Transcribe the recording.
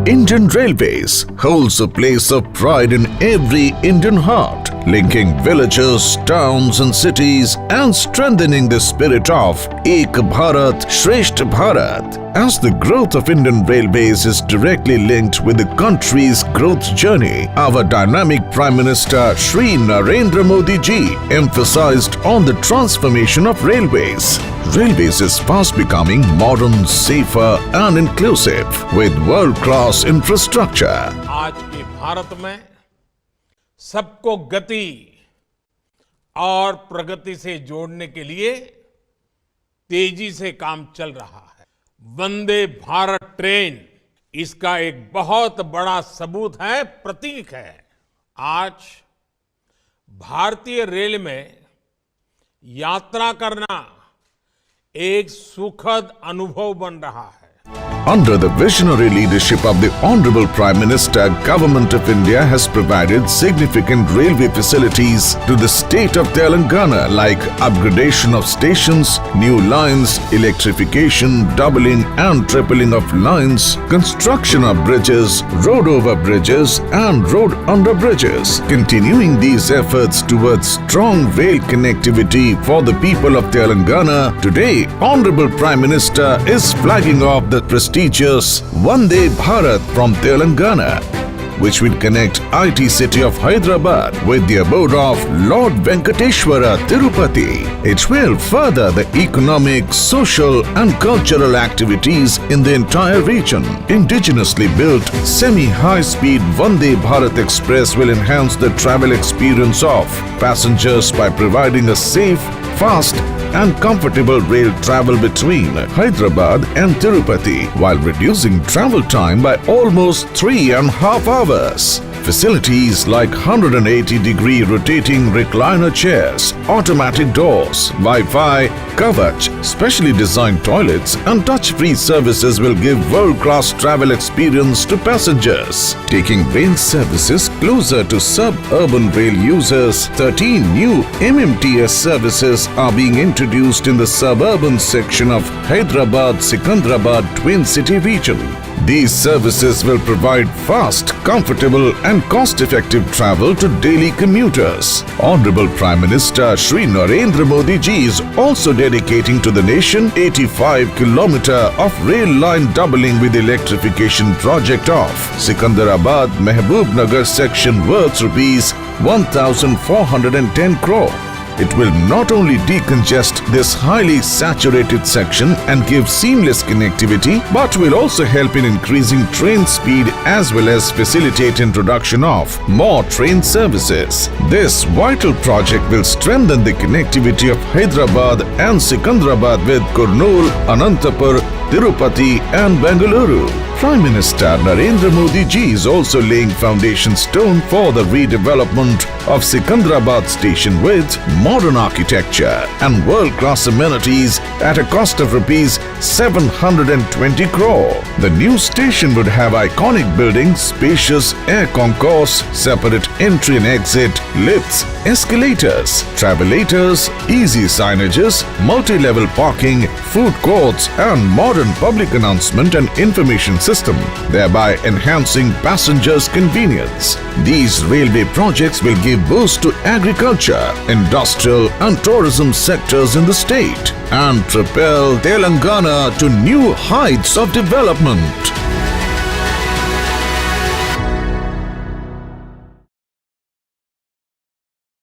Indian Railways holds a place of pride in every Indian heart, linking villages, towns and cities and strengthening the spirit of Ek Bharat, Shresth Bharat. As the growth of Indian Railways is directly linked with the country's growth journey, our dynamic Prime Minister Shri Narendra Modi ji emphasized on the transformation of railways. Railways is fast becoming modern, safer and inclusive with world-class infrastructure. आज के भारत में सबको गति और प्रगति से जोड़ने के लिए तेजी से काम चल रहा है। वंदे भारत ट्रेन इसका एक बहुत बड़ा सबूत है, प्रतीक है। आज भारतीय रेल में यात्रा करना एक सुखद अनुभव बन रहा है। Under the visionary leadership of the Honorable Prime Minister, Government of India has provided significant railway facilities to the state of Telangana like upgradation of stations, new lines, electrification, doubling and tripling of lines, construction of bridges, road over bridges and road under bridges. Continuing these efforts towards strong rail connectivity for the people of Telangana, today Honorable Prime Minister is flagging off the prestigious Vande Bharat from Telangana, which will connect IT city of Hyderabad with the abode of Lord Venkateshwara Tirupati. It will further the economic, social and cultural activities in the entire region. Indigenously built semi-high-speed Vande Bharat Express will enhance the travel experience of passengers by providing a safe, fast and comfortable rail travel between Hyderabad and Tirupati while reducing travel time by almost 3.5 hours. Facilities like 180-degree rotating recliner chairs, automatic doors, Wi-Fi, Kavach, specially designed toilets and touch-free services will give world-class travel experience to passengers. Taking rail services closer to suburban rail users, 13 new MMTS services are being introduced in the suburban section of Hyderabad Secunderabad Twin City region. These services will provide fast, comfortable and cost-effective travel to daily commuters. Honorable Prime Minister Shri Narendra Modi ji is also dedicating to the nation 85 km of rail line doubling with electrification project of Secunderabad Mehboob section worth rupees 1,410 crore. It will not only decongest this highly saturated section and give seamless connectivity, but will also help in increasing train speed as well as facilitate introduction of more train services. This vital project will strengthen the connectivity of Hyderabad and Secunderabad with Kurnool, Anantapur, Tirupati and Bengaluru. Prime Minister Narendra Modi ji is also laying foundation stone for the redevelopment of Secunderabad station with modern architecture and world-class amenities at a cost of rupees 720 crore. The new station would have iconic buildings, spacious air concourse, separate entry and exit, lifts, escalators, travelators, easy signages, multi-level parking, food courts and modern public announcement and information system, thereby enhancing passengers' convenience. These railway projects will give boost to agriculture, industrial and tourism sectors in the state and propel Telangana to new heights of development.